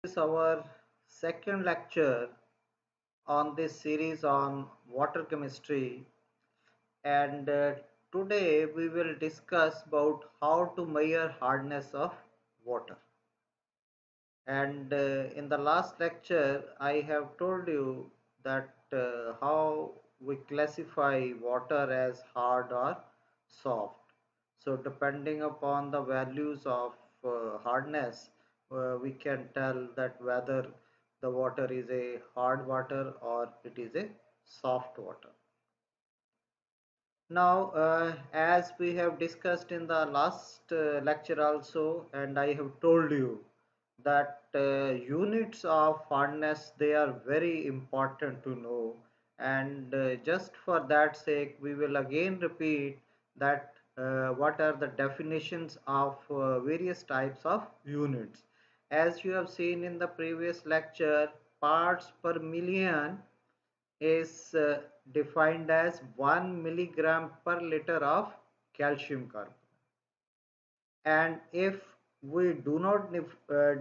Is our second lecture on this series on water chemistry, and today we will discuss about how to measure hardness of water. And in the last lecture I have told you that how we classify water as hard or soft. So depending upon the values of hardness, we can tell that whether the water is a hard water or it is a soft water. Now, as we have discussed in the last lecture also, and I have told you that units of hardness, they are very important to know, and just for that sake we will again repeat that what are the definitions of various types of units. As you have seen in the previous lecture, parts per million is defined as 1 milligram per liter of calcium carbonate. And if we do not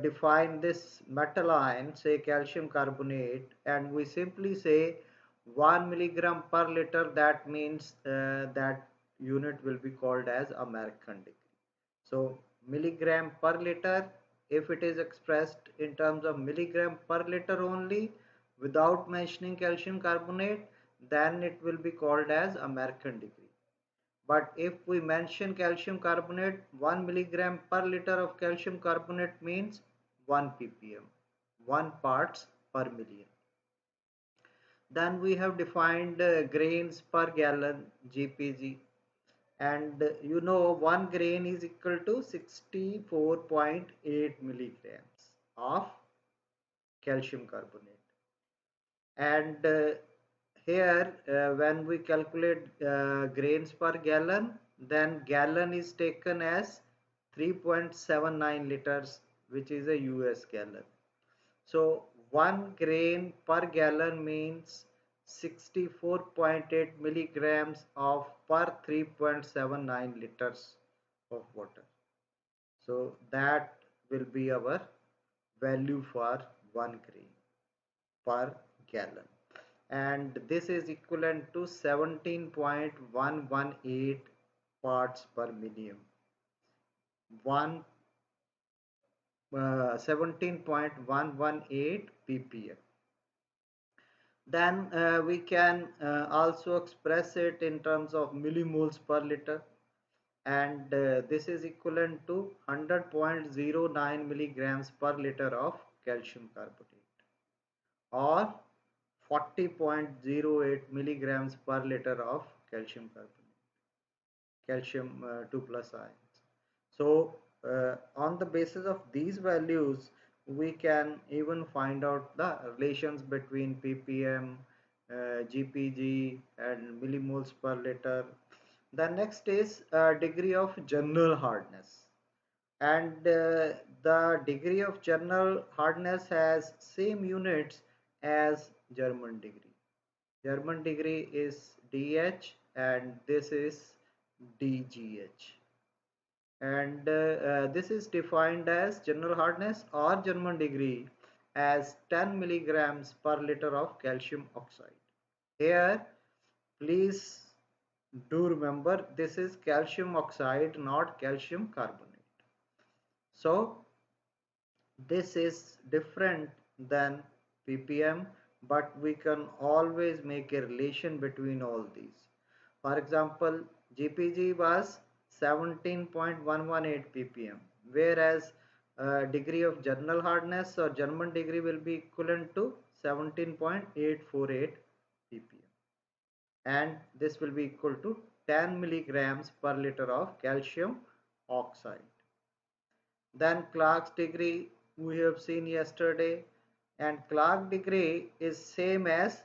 define this metal ion, say calcium carbonate, and we simply say 1 milligram per liter, that means that unit will be called as American degree. So milligram per liter, if it is expressed in terms of milligram per liter only without mentioning calcium carbonate, then it will be called as American degree. But if we mention calcium carbonate, 1 milligram per liter of calcium carbonate means 1 ppm, 1 parts per million. Then we have defined grains per gallon, GPG, and you know 1 grain is equal to 64.8 milligrams of calcium carbonate. And here when we calculate grains per gallon, then gallon is taken as 3.79 liters, which is a US gallon. So 1 grain per gallon means 64.8 milligrams of per 3.79 liters of water. So that will be our value for 1 grain per gallon, and this is equivalent to 17.118 parts per million. 17.118 ppm. Then we can also express it in terms of millimoles per liter, and this is equivalent to 100.09 milligrams per liter of calcium carbonate, or 40.08 milligrams per liter of calcium carbonate, calcium 2 plus ions. So on the basis of these values, we can even find out the relations between ppm, gpg and millimoles per liter. The next is degree of general hardness, and the degree of general hardness has same units as German degree. German degree is DH and this is DGH. And this is defined as general hardness or German degree as 10 milligrams per liter of calcium oxide. Here, please do remember this is calcium oxide, not calcium carbonate. So this is different than ppm, but we can always make a relation between all these. For example, GPG was 17.118 ppm, whereas degree of general hardness or German degree will be equivalent to 17.848 ppm, and this will be equal to 10 milligrams per liter of calcium oxide. Then Clark's degree we have seen yesterday, and Clark degree is same as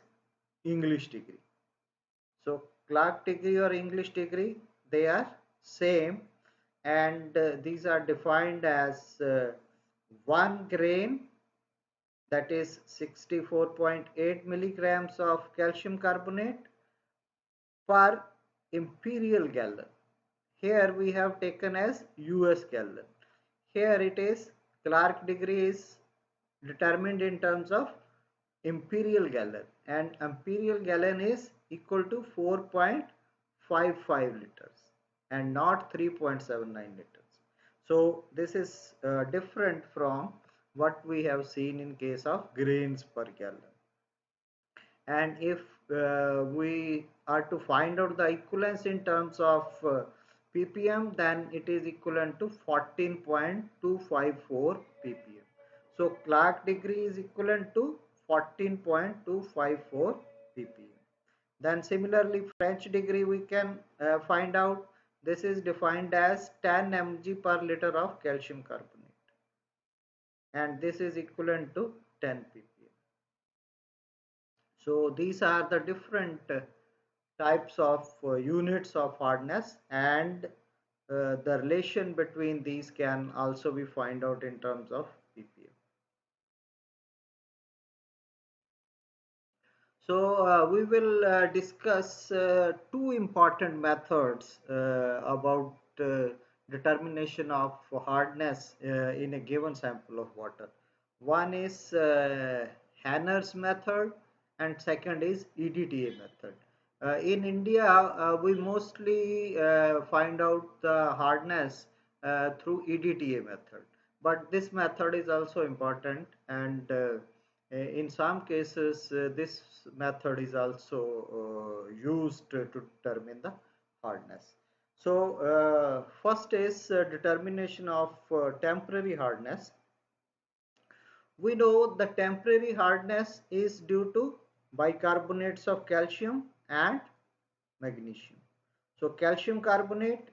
English degree. So Clark degree or English degree, they are same, and these are defined as 1 grain, that is 64.8 milligrams of calcium carbonate per imperial gallon. Here we have taken as US gallon. Here it is Clark degree is determined in terms of imperial gallon, and imperial gallon is equal to 4.55 liters and not 3.79 liters. So this is different from what we have seen in case of grains per gallon. And if we are to find out the equivalence in terms of ppm, then it is equivalent to 14.254 ppm. So Clark degree is equivalent to 14.254 ppm. Then similarly French degree we can find out. This is defined as 10 mg per liter of calcium carbonate, and this is equivalent to 10 ppm. So these are the different types of units of hardness, and the relation between these can also be find out in terms of ppm. So we will discuss two important methods about determination of hardness in a given sample of water. One is Hanner's method and second is EDTA method. In India, we mostly find out the hardness through EDTA method, but this method is also important, and in some cases this method is also used to determine the hardness. So first is determination of temporary hardness. We know the temporary hardness is due to bicarbonates of calcium and magnesium. So calcium bicarbonate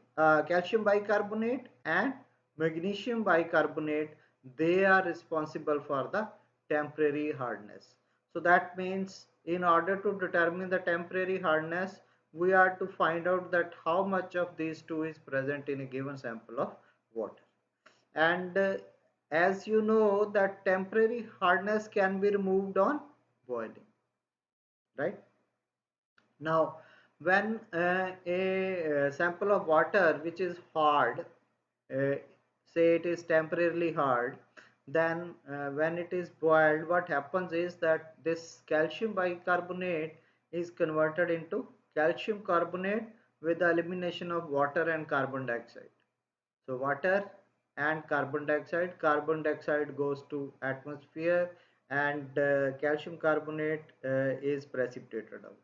and magnesium bicarbonate, they are responsible for the temporary hardness. So that means in order to determine the temporary hardness, we are to find out that how much of these two is present in a given sample of water. And as you know that temporary hardness can be removed on boiling, right? Now, when a sample of water which is hard, uh, say it is temporarily hard, then when it is boiled, what happens is that this calcium bicarbonate is converted into calcium carbonate with the elimination of water and carbon dioxide. So water and carbon dioxide goes to atmosphere, and calcium carbonate is precipitated out.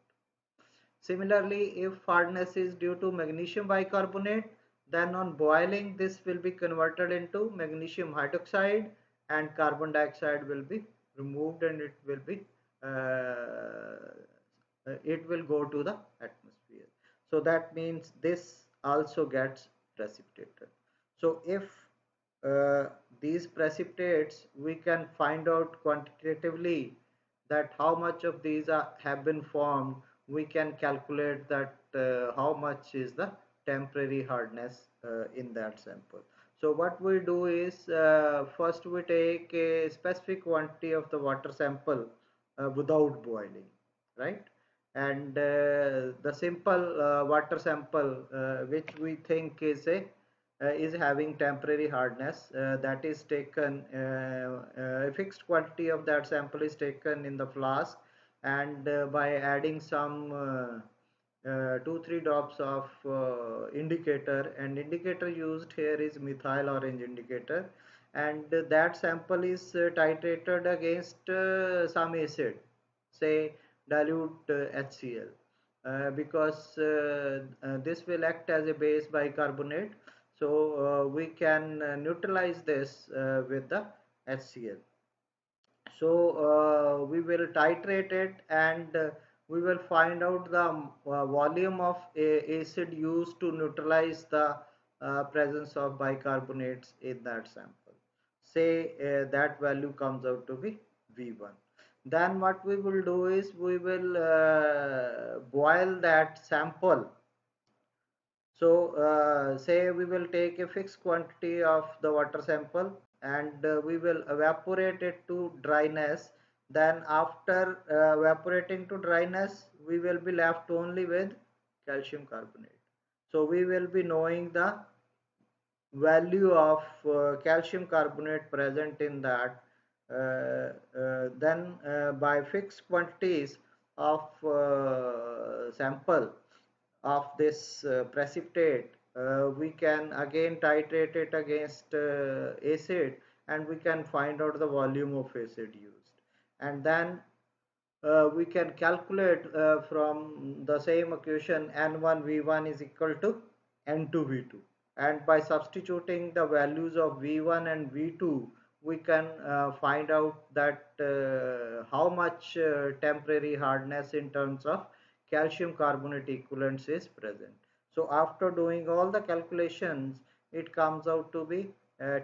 Similarly, if hardness is due to magnesium bicarbonate, then on boiling this will be converted into magnesium hydroxide and carbon dioxide will be removed, and it will go to the atmosphere. So that means this also gets precipitated. So if uh, these precipitates, we can find out quantitatively that how much of these have been formed. We can calculate that how much is the temporary hardness in that sample. So what we do is first we take a specific quantity of the water sample without boiling, right? And the simple water sample which we think is having temporary hardness, that is taken, a fixed quantity of that sample is taken in the flask, and by adding some 2-3 drops of indicator, and indicator used here is methyl orange indicator, and that sample is titrated against some acid, say dilute HCl, because this will act as a base bicarbonate. So we can neutralize this with the HCl. So we will titrate it, and we will find out the volume of acid used to neutralize the presence of bicarbonates in that sample. Say that value comes out to be V1. Then what we will do is we will boil that sample. So say we will take a fixed quantity of the water sample, and we will evaporate it to dryness. Then after evaporating to dryness, we will be left only with calcium carbonate. So we will be knowing the value of calcium carbonate present in that then by fixed quantities of sample of this precipitate, we can again titrate it against acid, and we can find out the volume of acid used. And then we can calculate from the same equation N1 V1 is equal to N2 V2, and by substituting the values of V1 and V2 we can find out that how much temporary hardness in terms of calcium carbonate equivalents is present. So after doing all the calculations, it comes out to be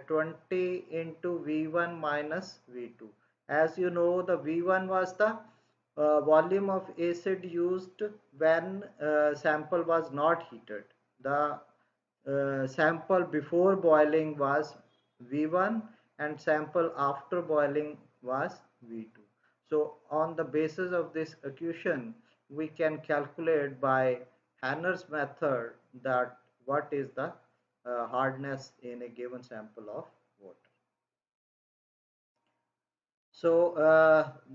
20 into V1 minus V2. As you know, the V1 was the volume of acid used when sample was not heated. The sample before boiling was V1 and sample after boiling was V2. So on the basis of this equation, we can calculate by Hanner's method that what is the hardness in a given sample of water. So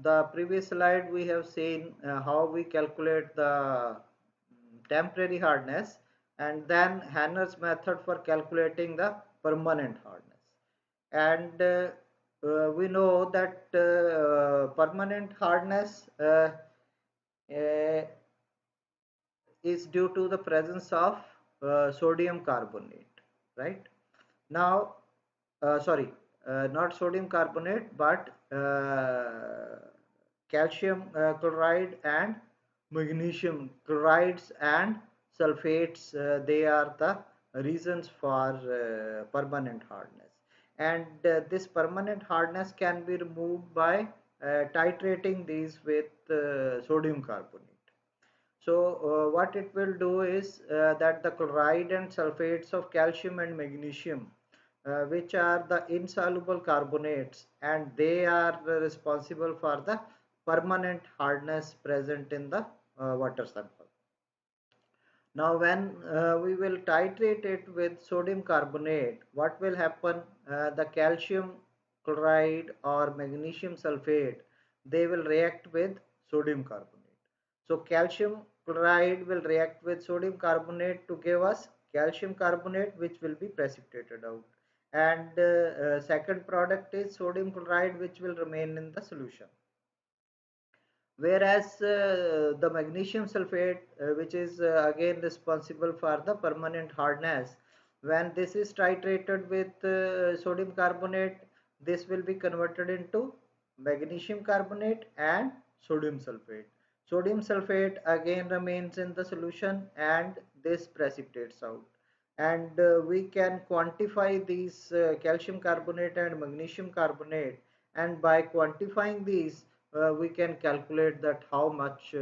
the previous slide we have seen how we calculate the temporary hardness, and then Hanner's method for calculating the permanent hardness. And we know that permanent hardness uh, is due to the presence of sodium carbonate, right? Now, sorry, not sodium carbonate, but calcium chloride and magnesium chlorides and sulfates. They are the reasons for permanent hardness. And this permanent hardness can be removed by titrating these with sodium carbonate. So what it will do is that the chloride and sulfates of calcium and magnesium, which are the insoluble carbonates, and they are responsible for the permanent hardness present in the water sample. Now when we will titrate it with sodium carbonate, what will happen? The calcium chloride or magnesium sulfate, they will react with sodium carbonate. So calcium chloride will react with sodium carbonate to give us calcium carbonate, which will be precipitated out. And second product is sodium chloride, which will remain in the solution. Whereas the magnesium sulfate, which is again responsible for the permanent hardness, when this is titrated with sodium carbonate, this will be converted into magnesium carbonate and sodium sulfate. Sodium sulfate again remains in the solution, and this precipitates out. And we can quantify these calcium carbonate and magnesium carbonate, and by quantifying these we can calculate that how much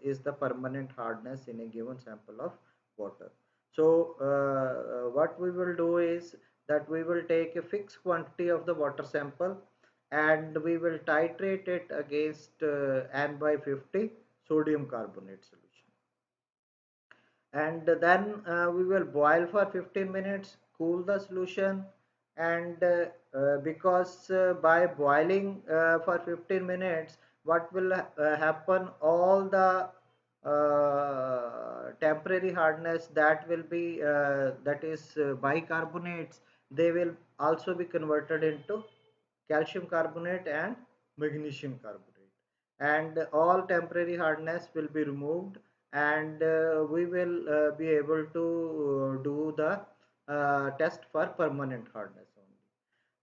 is the permanent hardness in a given sample of water. So what we will do is that we will take a fixed quantity of the water sample, and we will titrate it against N by 50 sodium carbonate solution. And then we will boil for 15 minutes, cool the solution. And because by boiling for 15 minutes, what will happen, all the temporary hardness that will be that is bicarbonates, they will also be converted into calcium carbonate and magnesium carbonate, and all temporary hardness will be removed, and we will be able to do the test for permanent hardness only.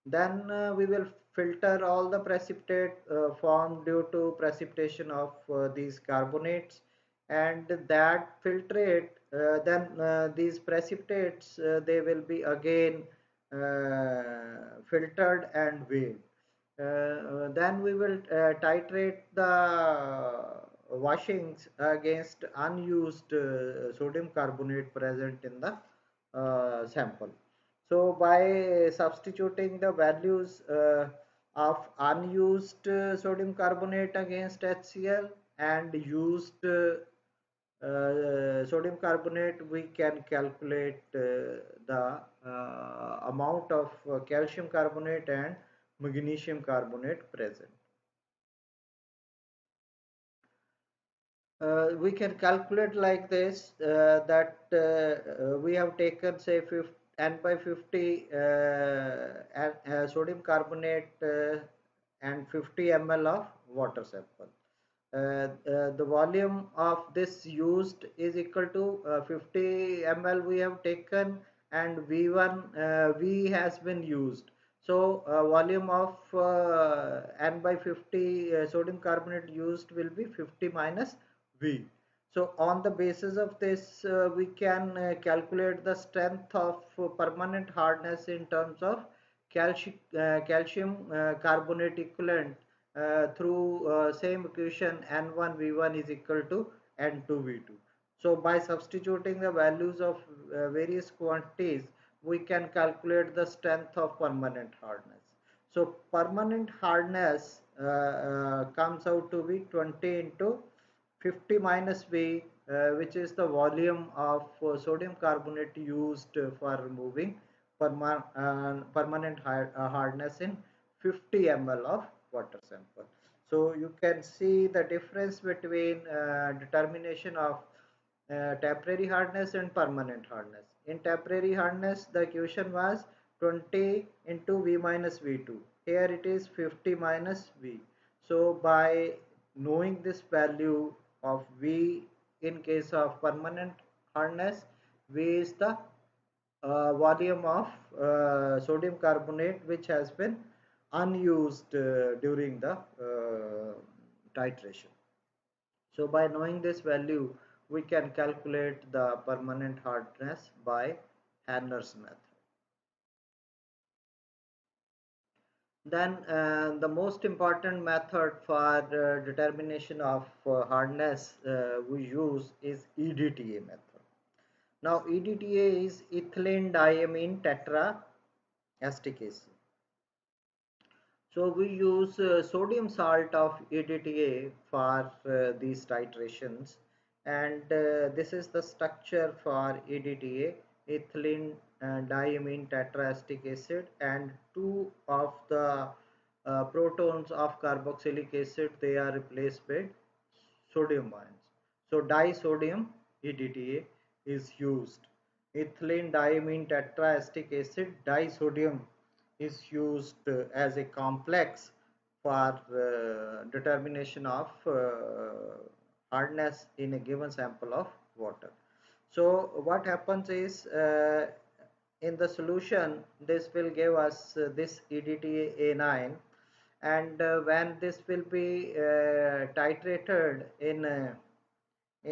Then we will filter all the precipitate formed due to precipitation of these carbonates, and that filtrate, then these precipitates, they will be again filtered and weighed. Then we will titrate the washings against unused sodium carbonate present in the sample. So by substituting the values of unused sodium carbonate against HCl and used sodium carbonate, we can calculate the amount of calcium carbonate and magnesium carbonate present. We can calculate like this, that we have taken say 50, n by 50 sodium carbonate and 50 ml of water sample. The volume of this used is equal to 50 ml we have taken, and V1 V has been used. So volume of n by 50 sodium carbonate used will be 50 minus V. So on the basis of this, we can calculate the strength of permanent hardness in terms of calcium carbonate equivalent through same equation, N1V1 is equal to N2V2. So by substituting the values of various quantities, we can calculate the strength of permanent hardness. So permanent hardness comes out to be 20 into 50 minus V, which is the volume of sodium carbonate used for removing permanent hardness in 50 ml of water sample. So you can see the difference between determination of temporary hardness and permanent hardness. In temporary hardness, the equation was 20 into V minus V2. Here it is 50 minus V. So by knowing this value of V in case of permanent hardness, V is the volume of sodium carbonate which has been unused during the titration. So by knowing this value, we can calculate the permanent hardness by Hanner's method. Then the most important method for determination of hardness we use is EDTA method. Now EDTA is ethylene diamine tetraacetic acid. So we use sodium salt of EDTA for these titrations, and this is the structure for EDTA: ethylene diamine tetraacetic acid, and two of the protons of carboxylic acid, they are replaced by sodium ions. So disodium EDTA is used. Ethylene diamine tetraacetic acid disodium is used as a complex for determination of hardness in a given sample of water. So what happens is, in the solution this will give us this EDTA A9, and when this will be titrated in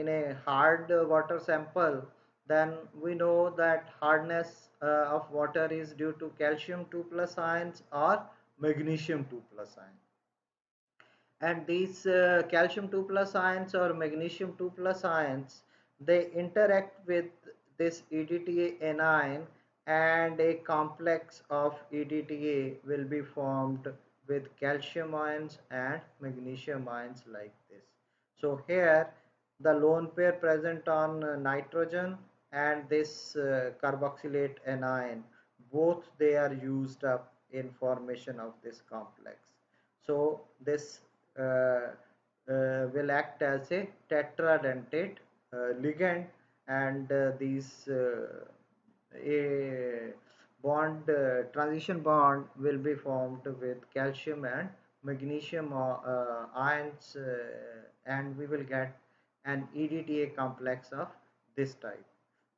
a hard water sample, then we know that hardness of water is due to calcium 2 plus ions or magnesium 2 plus ions. And these calcium 2 plus ions or magnesium 2 plus ions, they interact with this EDTA anion, and a complex of EDTA will be formed with calcium ions and magnesium ions like this. So here the lone pair present on nitrogen and this carboxylate anion, both they are used up in formation of this complex. So this will act as a tetradentate ligand, and these a bond transition bond will be formed with calcium and magnesium ions, and we will get an EDTA complex of this type,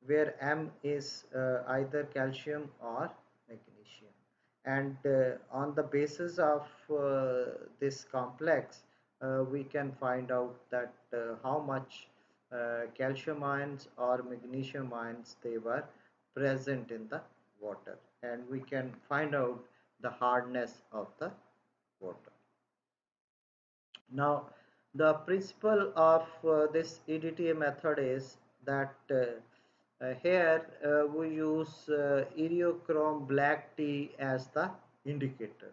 where M is either calcium or magnesium. And on the basis of this complex, we can find out that how much calcium ions or magnesium ions they were present in the water, and we can find out the hardness of the water. Now the principle of this EDTA method is that here we use Eriochrome black tea as the indicator.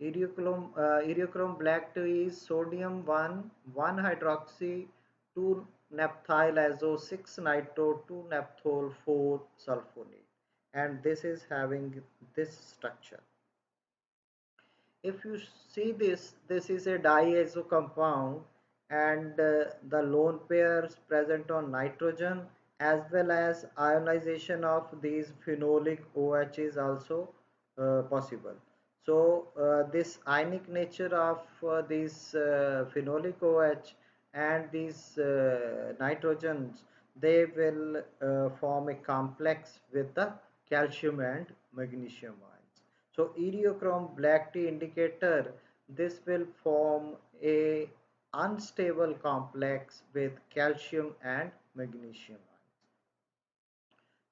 Eriochrome black tea is sodium 1 hydroxy 2 naphthyl azo 6 nitro 2 naphthol 4 sulfonate, and this is having this structure. if you see this, this is a diazo compound, and the lone pairs present on nitrogen, as well as ionization of these phenolic OH is also possible. So this ionic nature of these phenolic OH and these nitrogens, they will form a complex with the calcium and magnesium ions. So iriochrome black tea indicator, this will form a unstable complex with calcium and magnesium ions.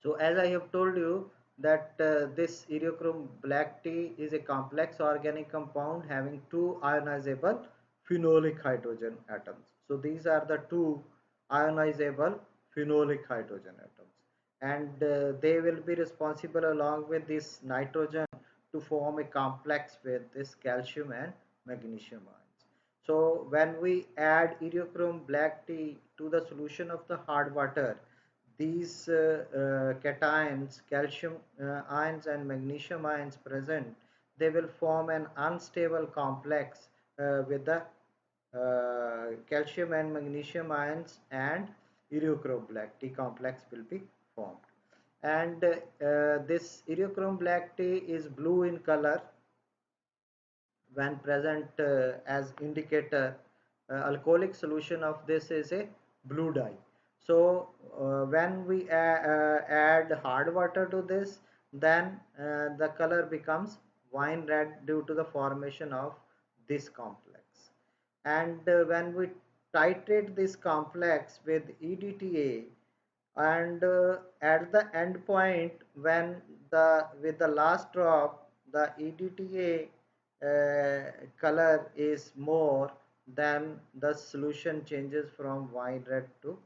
So as I have told you that this iriochrome black tea is a complex organic compound having two ionizable phenolic hydrogen atoms. So these are the two ionizable phenolic hydrogen atoms, and they will be responsible along with this nitrogen to form a complex with this calcium and magnesium ions. So when we add iriochrome black tea to the solution of the hard water, these cations, calcium ions and magnesium ions present, they will form an unstable complex with the calcium and magnesium ions, and iriochrome black tea complex will be formed. And this iriochrome black tea is blue in color when present as indicator. Alcoholic solution of this is a blue dye. So when we add hard water to this, then the color becomes wine red due to the formation of this complex. And when we titrate this complex with EDTA, and at the end point, when the with the last drop the EDTA color is more, then the solution changes from wine red to.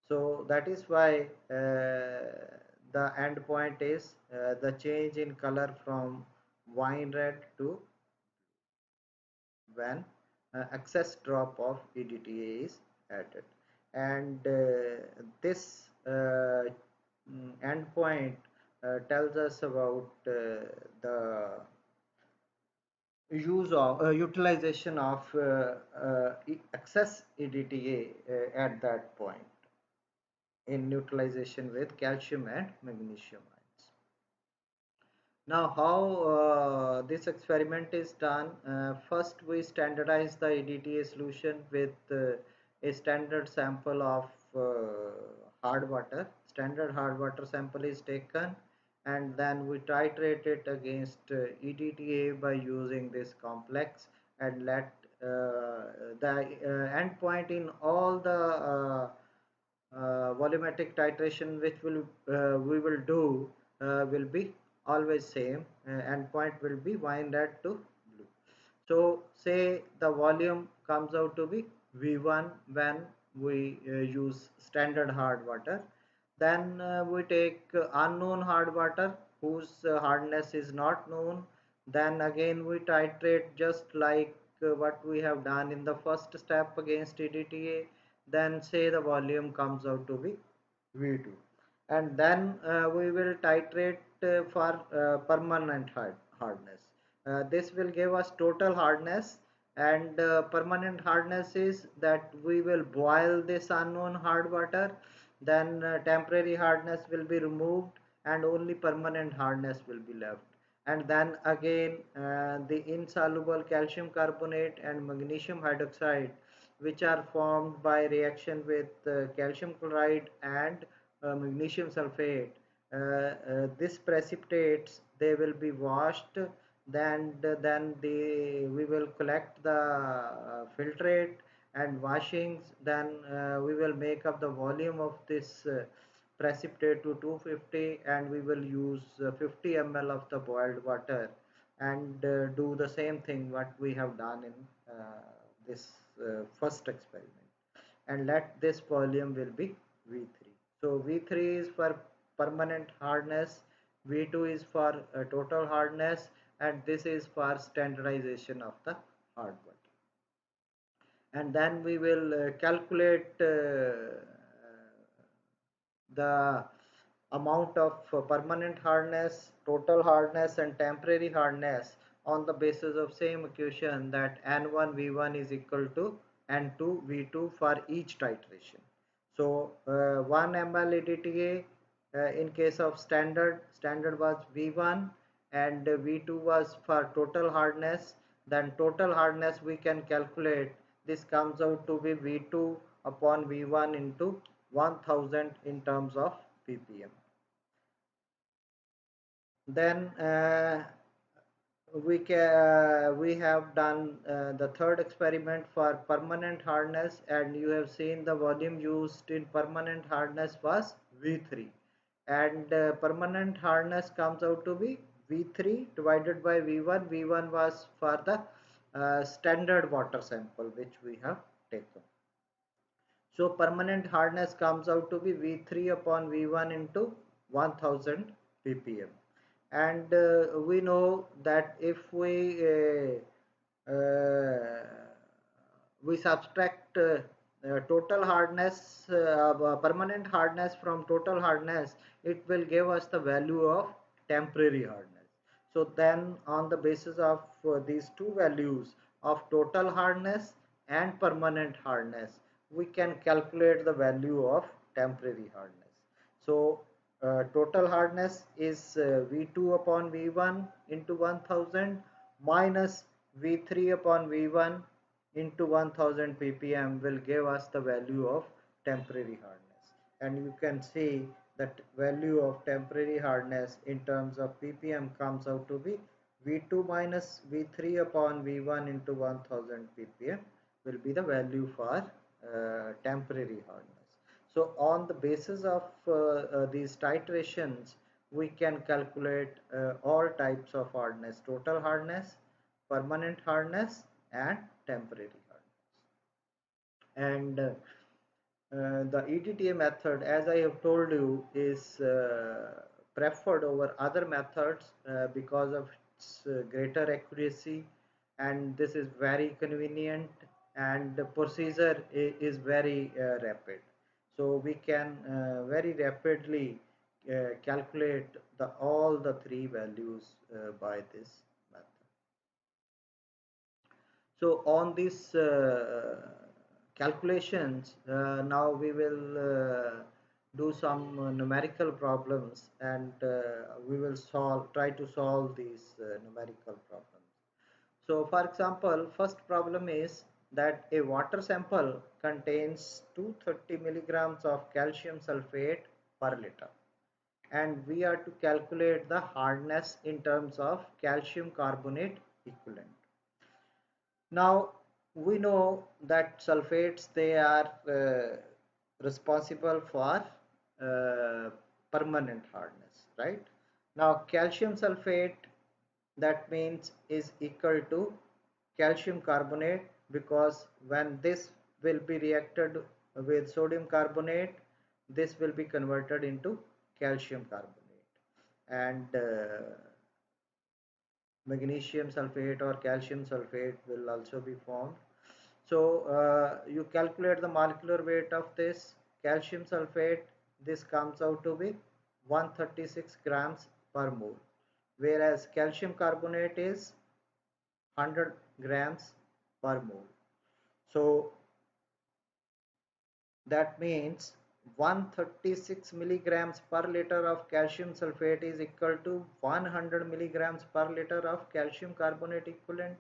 So that is why the end point is the change in color from wine red to, when excess drop of EDTA is added. And this endpoint tells us about the use of utilization of excess EDTA at that point in neutralization with calcium and magnesium ions. Now, how this experiment is done? First, we standardize the EDTA solution with a standard sample of hard water. Standard hard water sample is taken, and then we titrate it against EDTA by using this complex, and let the endpoint in all the volumetric titration which will we will do will be always same. Endpoint will be wine red to blue. So say the volume comes out to be V1 when we use standard hard water. Then we take unknown hard water whose hardness is not known. Then again we titrate just like what we have done in the first step against EDTA. Then say the volume comes out to be V2, and then we will titrate for permanent hardness. This will give us total hardness, and permanent hardness is that we will boil this unknown hard water, then temporary hardness will be removed and only permanent hardness will be left. And then again the insoluble calcium carbonate and magnesium hydroxide, which are formed by reaction with calcium chloride and magnesium sulfate. This precipitates, they will be washed, then we will collect the filtrate and washings. Then we will make up the volume of this precipitate to 250, and we will use 50 ml of the boiled water, and do the same thing what we have done in this first experiment, and let this volume will be V3. So V3 is for permanent hardness, V2 is for total hardness, and this is for standardization of the hard water. And then we will calculate the amount of permanent hardness, total hardness and temporary hardness on the basis of same equation that N1 V1 is equal to N2 V2 for each titration. So 1 ml EDTA in case of standard was V1 and V2 was for total hardness. Then total hardness we can calculate. This comes out to be V2 upon V1 into 1000 in terms of ppm. Then we have done the third experiment for permanent hardness, and you have seen the volume used in permanent hardness was V3, and permanent hardness comes out to be V3 divided by V1. V1 was for the standard water sample which we have taken. So permanent hardness comes out to be V3 upon V1 into 1000 ppm. And we know that if we subtract total hardness, permanent hardness from total hardness, it will give us the value of temporary hardness. So then on the basis of these two values of total hardness and permanent hardness, we can calculate the value of temporary hardness. So total hardness is V2 upon V1 into 1000 minus V3 upon V1 into 1000 ppm will give us the value of temporary hardness. And you can see that value of temporary hardness in terms of ppm comes out to be V2 minus V3 upon V1 into 1000 ppm will be the value for temporary hardness. So on the basis of these titrations, we can calculate all types of hardness: total hardness, permanent hardness and temporary hardness. And the EDTA method, as I have told you, is preferred over other methods because of its greater accuracy, and this is very convenient, and the procedure is very rapid. So we can very rapidly calculate all the three values by this method. So on these calculations, now we will do some numerical problems, and we will try to solve these numerical problems. So for example, first problem is that a water sample contains 230 milligrams of calcium sulfate per liter, and we are to calculate the hardness in terms of calcium carbonate equivalent. Now we know that sulfates, they are responsible for permanent hardness, right? Now calcium sulfate, that means is equal to calcium carbonate, because when this will be reacted with sodium carbonate, this will be converted into calcium carbonate, and magnesium sulfate or calcium sulfate will also be formed. So you calculate the molecular weight of this calcium sulfate. This comes out to be 136 grams per mole, whereas calcium carbonate is 100 grams per mole. So that means 136 milligrams per liter of calcium sulfate is equal to 100 milligrams per liter of calcium carbonate equivalent,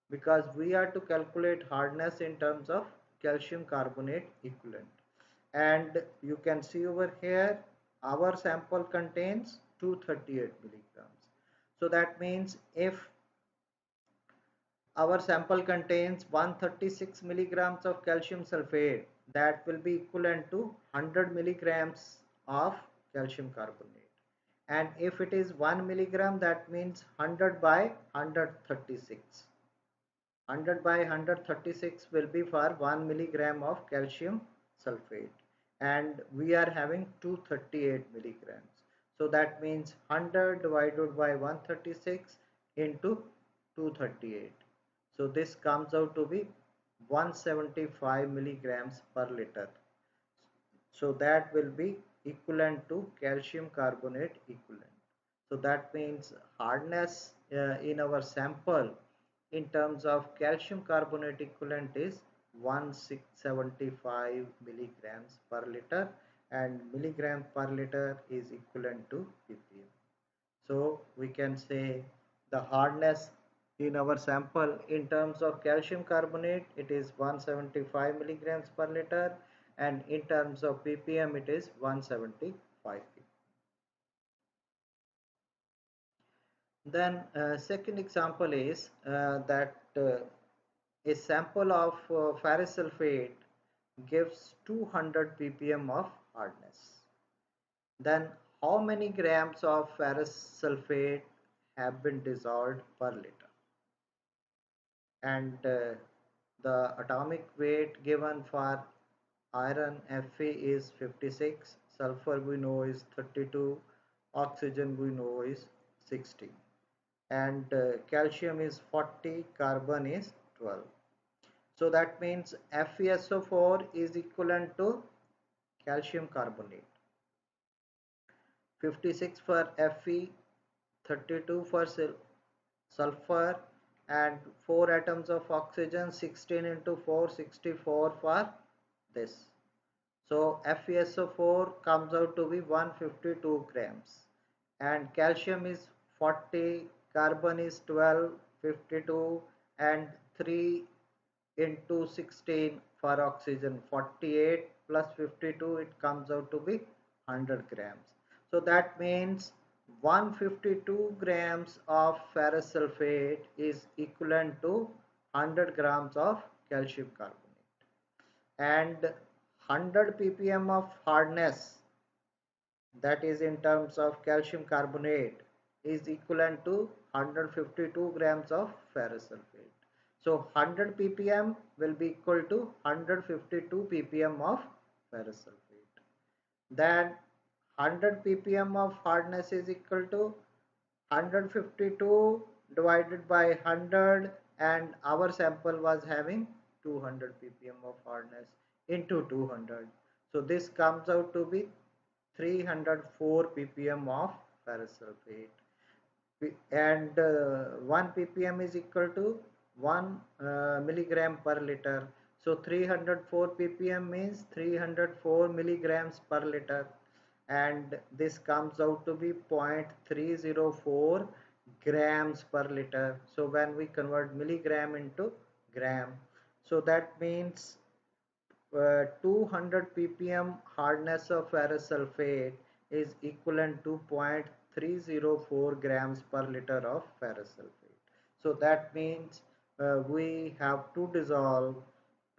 because we are to calculate hardness in terms of calcium carbonate equivalent. And you can see over here our sample contains 238 milligrams. So that means if our sample contains 136 milligrams of calcium sulfate, that will be equivalent to 100 milligrams of calcium carbonate. And if it is 1 milligram, that means 100 by 136. 100 by 136 will be for 1 milligram of calcium sulfate, and we are having 238 milligrams. So that means 100 divided by 136 into 238. So this comes out to be 175 milligrams per liter. So that will be equivalent to calcium carbonate equivalent. So that means hardness in our sample in terms of calcium carbonate equivalent is 1675 milligrams per liter, and milligram per liter is equivalent to ppm. So we can say the hardness in our sample in terms of calcium carbonate it is 175 milligrams per liter, and in terms of ppm it is 175 ppm. Then second example is that a sample of ferrous sulfate gives 200 ppm of hardness. Then how many grams of ferrous sulfate have been dissolved per liter? And the atomic weight given for iron Fe is 56, sulfur we know is 32, oxygen we know is 60, and calcium is 40, carbon is 12. So that means FeSO4 is equivalent to calcium carbonate, 56 for Fe, 32 for sulfur, and 4 atoms of oxygen, 16 into 4, 64 for this. So FeSO4 comes out to be 152 grams, and calcium is 40, carbon is 12, 52, and 3 into 16 for oxygen 48 plus 52, it comes out to be 100 grams. So that means 152 grams of ferrous sulfate is equivalent to 100 grams of calcium carbonate, and 100 ppm of hardness, that is in terms of calcium carbonate, is equivalent to 152 grams of ferrous sulfate. So 100 ppm will be equal to 152 ppm of ferrous sulfate. Then 100 ppm of hardness is equal to 152 divided by 100, and our sample was having 200 ppm of hardness into 200. So this comes out to be 304 ppm of ferrous sulfate, and 1 ppm is equal to 1 milligram per liter. So 304 ppm means 304 milligrams per liter, and this comes out to be 0.304 grams per liter. So when we convert milligram into gram, so that means 200 ppm hardness of ferrous sulfate is equivalent to 0.304 grams per liter of ferrous sulfate. So that means we have to dissolve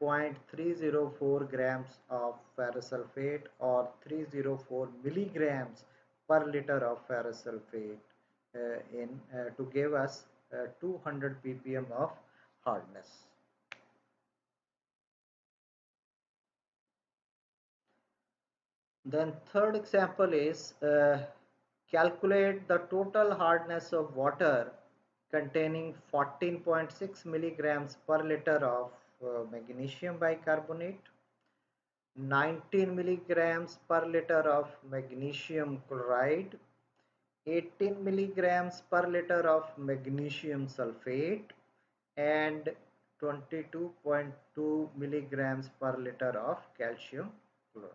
0.304 grams of ferrous sulfate or 304 milligrams per liter of ferrous sulfate to give us 200 ppm of hardness. Then third example is calculate the total hardness of water containing 14.6 milligrams per liter of magnesium bicarbonate, 19 milligrams per liter of magnesium chloride, 18 milligrams per liter of magnesium sulfate, and 22.2 milligrams per liter of calcium chloride.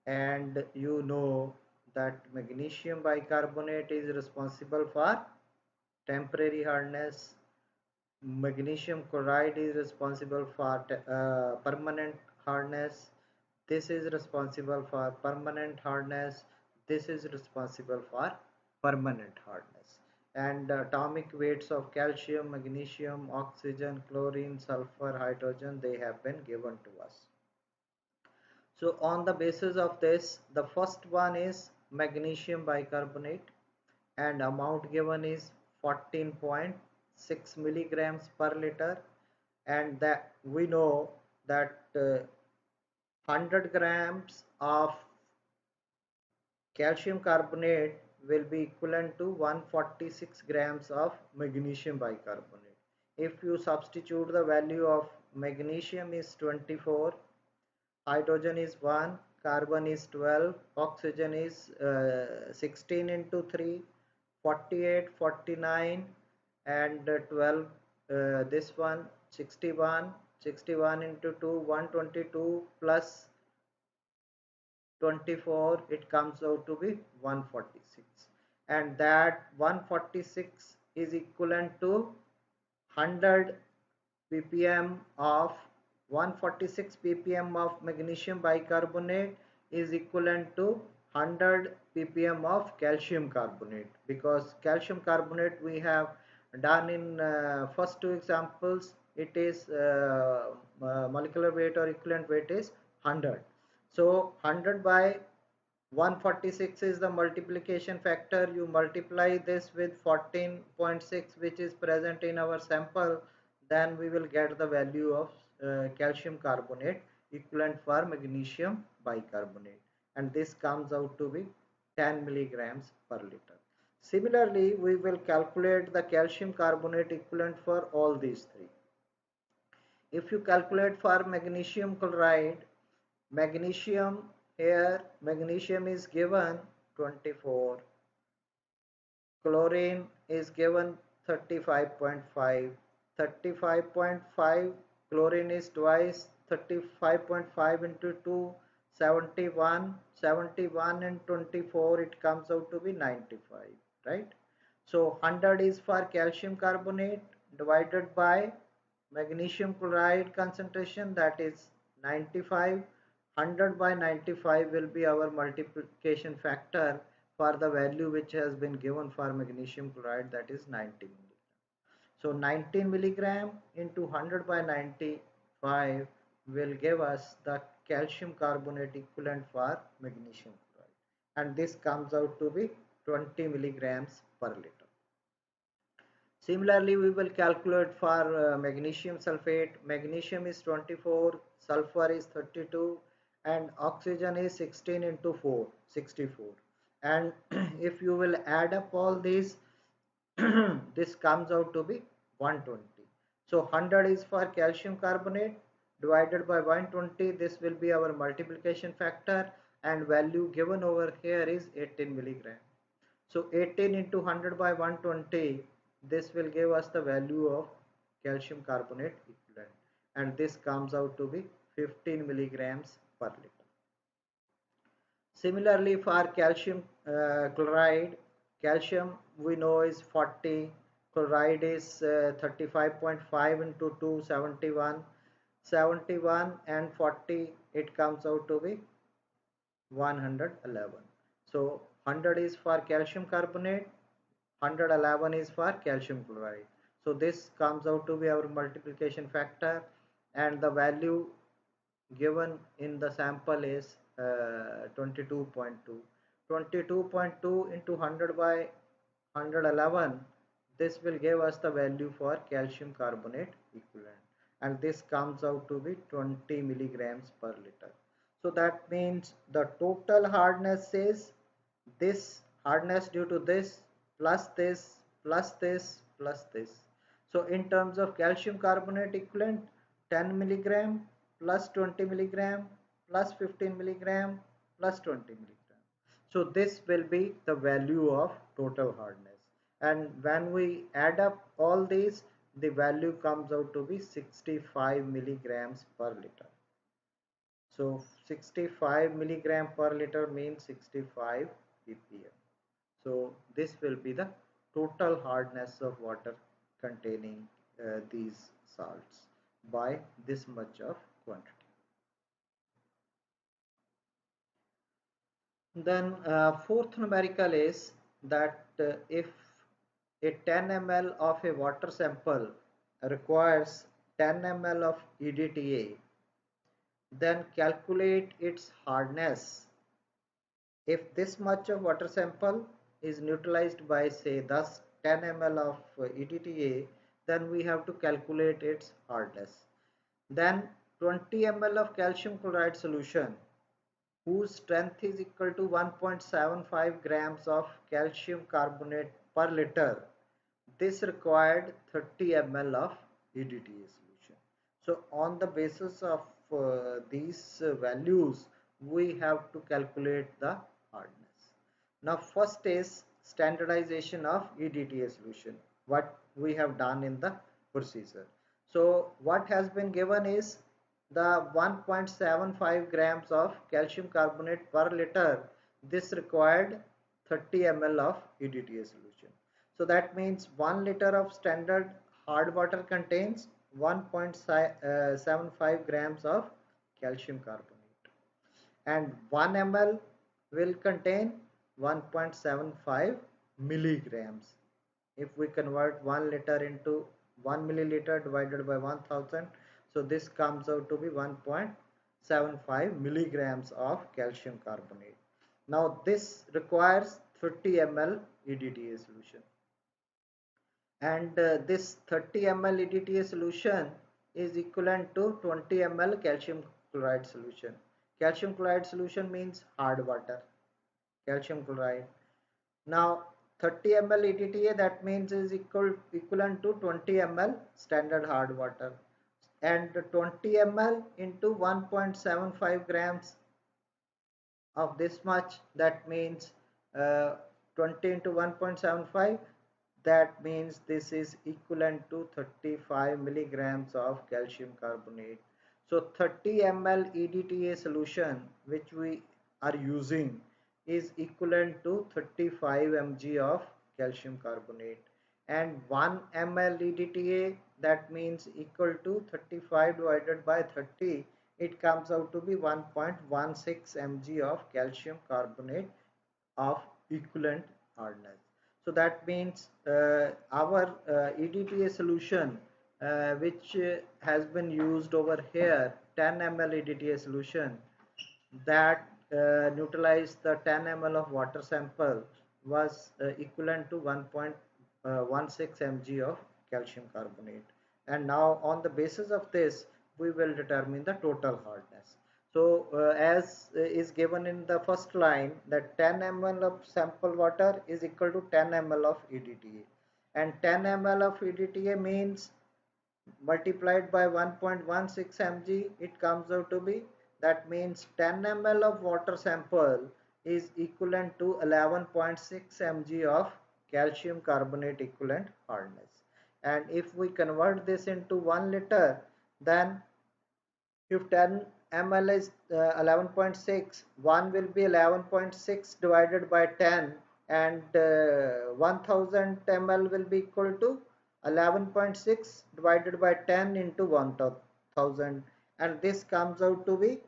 And you know that magnesium bicarbonate is responsible for temporary hardness, magnesium chloride is responsible for permanent hardness, this is responsible for permanent hardness, this is responsible for permanent hardness, and atomic weights of calcium, magnesium, oxygen, chlorine, sulfur, hydrogen, they have been given to us. So on the basis of this, the first one is magnesium bicarbonate, and amount given is 14.6 milligrams per liter, and that we know that 100 grams of calcium carbonate will be equivalent to 146 grams of magnesium bicarbonate. If you substitute the value of magnesium is 24, hydrogen is 1, carbon is 12, oxygen is 16 into 3, 48, 49, and 12, this one 61, 61 into 2, 122 plus 24, it comes out to be 146, and that 146 is equivalent to 100 ppm of 146 ppm of magnesium bicarbonate is equivalent to 100 ppm of calcium carbonate, because calcium carbonate we have done in first two examples, it is molecular weight or equivalent weight is 100. So 100 by 146 is the multiplication factor. You multiply this with 14.6 which is present in our sample, then we will get the value of calcium carbonate equivalent for magnesium bicarbonate, and this comes out to be 10 milligrams per liter. Similarly, we will calculate the calcium carbonate equivalent for all these three. If you calculate for magnesium chloride, magnesium, here magnesium is given 24, chlorine is given 35.5, 35.5, chlorine is twice 35.5 into 2, 71, 71 and 24, it comes out to be 95, right? So 100 is for calcium carbonate divided by magnesium chloride concentration, that is 95. 100 by 95 will be our multiplication factor for the value which has been given for magnesium chloride, that is 90 milligram. So 19 milligram into 100 by 95 will give us the calcium carbonate equivalent for magnesium chloride, and this comes out to be 20 milligrams per liter. Similarly, we will calculate for magnesium sulfate. Magnesium is 24, sulfur is 32, and oxygen is 16 into 4, 64. And if you will add up all these, this comes out to be 120. So 100 is for calcium carbonate divided by 120. This will be our multiplication factor, and value given over here is 18 milligram. So 18 into 100 by 120, this will give us the value of calcium carbonate equivalent, and this comes out to be 15 milligrams per liter. Similarly, for calcium chloride, calcium we know is 40, chloride is 35.5 into 2, 71, 71 and 40, it comes out to be 111. So 100 is for calcium carbonate, 111 is for calcium chloride. So this comes out to be our multiplication factor, and the value given in the sample is 22.2. 22.2 into 100 by 111, this will give us the value for calcium carbonate equivalent, and this comes out to be 20 milligrams per liter. So that means the total hardness is this hardness due to this plus this plus this plus this. So in terms of calcium carbonate equivalent, 10 milligram plus 20 milligram plus 15 milligram plus 20 milligram. So this will be the value of total hardness, and when we add up all these, the value comes out to be 65 milligrams per liter. So 65 milligram per liter means 65 ppm. So this will be the total hardness of water containing these salts by this much of quantity. Then fourth numerical is that if a 10 ml of a water sample requires 10 ml of EDTA, then calculate its hardness. If this much of water sample is neutralized by say thus 10 ml of EDTA, then we have to calculate its hardness. Then 20 ml of calcium chloride solution whose strength is equal to 1.75 grams of calcium carbonate per liter, this required 30 ml of EDTA solution. So on the basis of these values, we have to calculate the hardness. Now first is standardization of EDTA solution, what we have done in the procedure. So what has been given is the 1.75 grams of calcium carbonate per liter. This required 30 ml of EDTA solution. So that means 1 liter of standard hard water contains 1.75 grams of calcium carbonate, and 1 ml will contain 1.75 milligrams. If we convert 1 liter into 1 milliliter divided by 1000, so this comes out to be 1.75 milligrams of calcium carbonate. Now this requires 30 ml EDTA solution, and this 30 ml EDTA solution is equivalent to 20 ml calcium chloride solution. Calcium chloride solution means hard water, calcium chloride. Now 30 ml EDTA, that means is equivalent to 20 ml standard hard water, and 20 ml into 1.75 grams of this much, that means 20 into 1.75, that means this is equivalent to 35 milligrams of calcium carbonate. So 30 ml EDTA solution which we are using is equivalent to 35 mg of calcium carbonate, and 1 ml EDTA, that means equal to 35 divided by 30, it comes out to be 1.16 mg of calcium carbonate of equivalent hardness. So that means our EDTA solution which has been used over here, 10 ml EDTA solution, that neutralized the 10 ml of water sample, was equivalent to 1.16 mg of calcium carbonate. And now on the basis of this we will determine the total hardness. So as is given in the first line, that 10 ml of sample water is equal to 10 ml of EDTA, and 10 ml of EDTA means multiplied by 1.16 mg, it comes out to be, that means 10 ml of water sample is equivalent to 11.6 mg of calcium carbonate equivalent hardness. And if we convert this into 1 liter, then if 10 ml is 11.6, 1 will be 11.6 divided by 10, and 1000 ml will be equal to 11.6 divided by 10 into 1000, and this comes out to be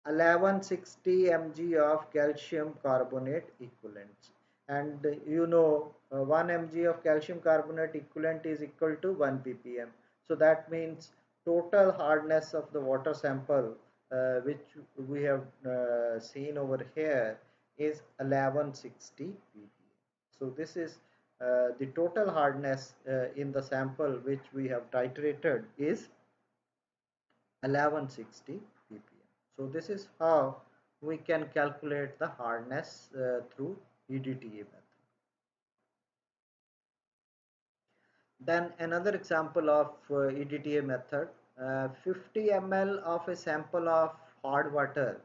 1160 mg of calcium carbonate equivalents. And you know 1 mg of calcium carbonate equivalent is equal to 1 ppm. So that means total hardness of the water sample which we have seen over here is 1160 ppm. So this is the total hardness in the sample which we have titrated is 1160 ppm. So this is how we can calculate the hardness through EDTA method. Then another example of EDTA method, 50 ml of a sample of hard water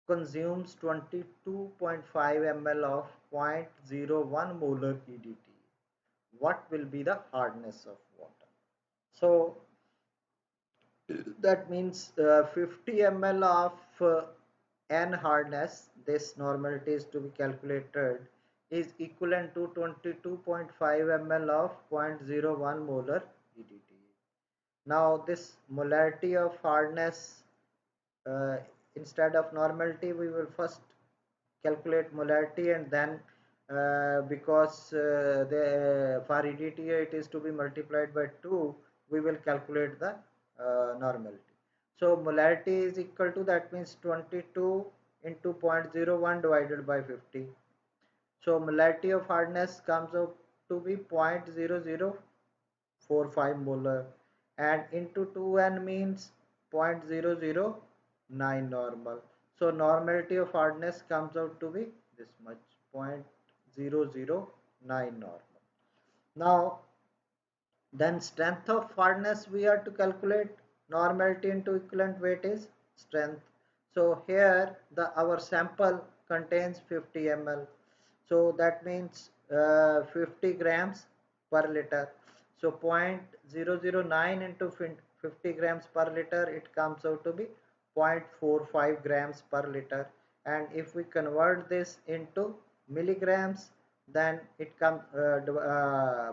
consumes 22.5 ml of 0.01 molar EDTA. What will be the hardness of water? So that means 50 ml of N hardness, this normality is to be calculated, is equivalent to 22.5 ml of 0.01 molar EDTA. Now this molarity of hardness, uh, instead of normality we will first calculate molarity, and then because for EDTA it is to be multiplied by 2, we will calculate the normality. So molarity is equal to, that means 22 into 0.01 divided by 50. So molarity of hardness comes out to be 0.0045 molar, and into 2n means 0.009 normal. So normality of hardness comes out to be this much, 0.009 normal. Now then strength of hardness we have to calculate. Normality into equivalent weight is strength. So here the our sample contains 50 ml. So that means 50 grams per liter. So 0.009 into 50 grams per liter, it comes out to be 0.45 grams per liter. And if we convert this into milligrams, then it comes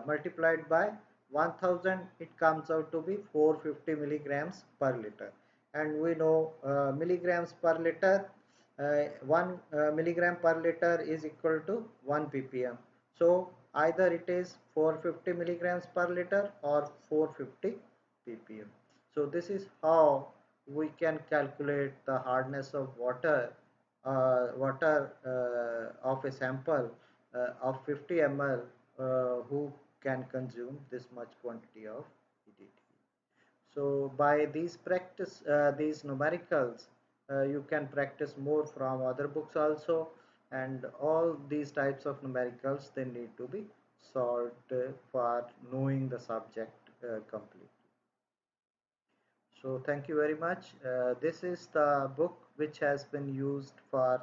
multiplied by 1000, it comes out to be 450 milligrams per liter. And we know milligrams per liter, 1 milligram per liter is equal to 1 ppm. So either it is 450 milligrams per liter or 450 ppm. So this is how we can calculate the hardness of of a sample of 50 ml who can consume this much quantity of EDT. So by these numericals, you can practice more from other books also, and all these types of numericals they need to be solved for knowing the subject completely. So thank you very much. This is the book which has been used for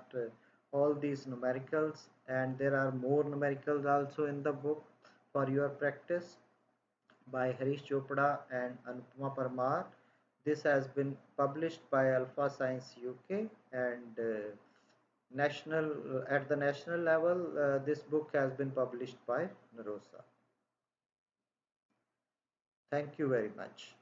all these numericals, and there are more numericals also in the book for your practice by Harish Chopra and Anupama Parmar. This has been published by Alpha Science UK, and national at the national level, this book has been published by Narosa. Thank you very much.